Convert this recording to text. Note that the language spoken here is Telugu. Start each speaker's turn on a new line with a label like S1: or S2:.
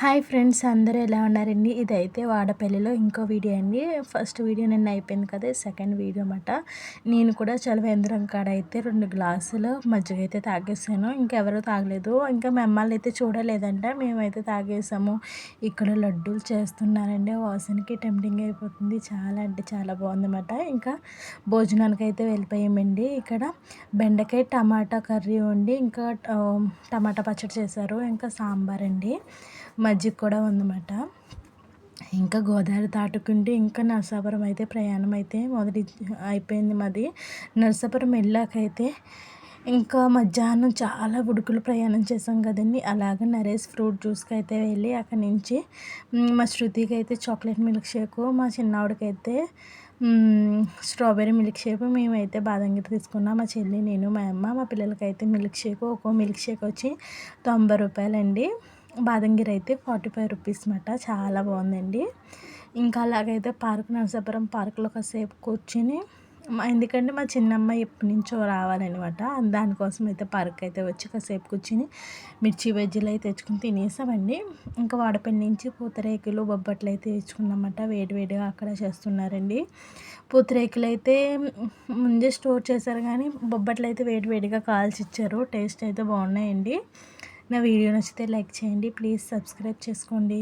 S1: హాయ్ ఫ్రెండ్స్, అందరూ ఎలా ఉన్నారండి? ఇదైతే వాడపల్లిలో ఇంకో వీడియో అండి. ఫస్ట్ వీడియో నిన్న అయిపోయింది కదా, సెకండ్ వీడియో అన్నమాట. నేను కూడా చలివేంద్రం కాడ అయితే 2 గ్లాసులు మజ్జిగ అయితే తాగేసాను. ఇంకెవరూ తాగలేదు. ఇంకా మా అమ్మాళ్ళు అయితే చూడలేదంట, మేమైతే తాగేసాము. ఇక్కడ లడ్డూలు చేస్తున్నారండి. వాసనకి టెంప్టింగ్ అయిపోతుంది. చాలా అంటే చాలా బాగుందన్నమాట. ఇంకా భోజనానికి అయితే వెళ్ళిపోయామండి. ఇక్కడ బెండకాయ టమాటా కర్రీ వండి, ఇంకా టమాటా పచ్చడి చేశారు, ఇంకా సాంబార్ అండి, మజ్జిగ కూడా ఉందన్నమాట. ఇంకా గోదావరి దాటుకుంటే ఇంకా నరసాపురం అయితే ప్రయాణం అయితే అయిపోయింది మాది. నరసాపురం వెళ్ళాకైతే ఇంకా మధ్యాహ్నం చాలా ఉడుకులు ప్రయాణం చేసాం కదండి. అలాగే నరేష్ ఫ్రూట్ జ్యూస్కి అయితే వెళ్ళి అక్కడి నుంచి మా శృతికి అయితే చాక్లెట్ మిల్క్ షేకు, మా చిన్నవాడికైతే స్ట్రాబెర్రీ మిల్క్ షేక్, మేమైతే బాదం గిరి తీసుకున్నాం. మా చెల్లి, నేను, మా అమ్మ, మా పిల్లలకైతే మిల్క్ షేక్, ఒక్కో మిల్క్ షేక్ వచ్చి 90 రూపాయలండి. బాదంగిరి అయితే 45 రూపీస్ అన్నమాట. చాలా బాగుందండి. ఇంకా అలాగైతే నరసాపురం పార్కులో కాసేపు కూర్చొని, ఎందుకంటే మా చిన్నమ్మాయి ఎప్పటి నుంచో రావాలన్నమాట. దానికోసం అయితే పార్క్ అయితే వచ్చి కాసేపు కూర్చొని మిర్చి బజ్జీలు అయితే తెచ్చుకుని తినేసామండి. ఇంకా వాడపల్లి నుంచి పూతరేకులు, బొబ్బట్లు అయితే తెచ్చుకున్నమాట. వేడివేడిగా అక్కడ చేస్తున్నారండి. పూతరేకులు అయితే ముందే స్టోర్ చేశారు, కానీ బొబ్బట్లు అయితే వేడివేడిగా కాల్చి ఇచ్చారు. టేస్ట్ అయితే బాగున్నాయండి. నా వీడియో నచ్చితే లైక్ చేయండి, ప్లీజ్ సబ్స్క్రైబ్ చేసుకోండి.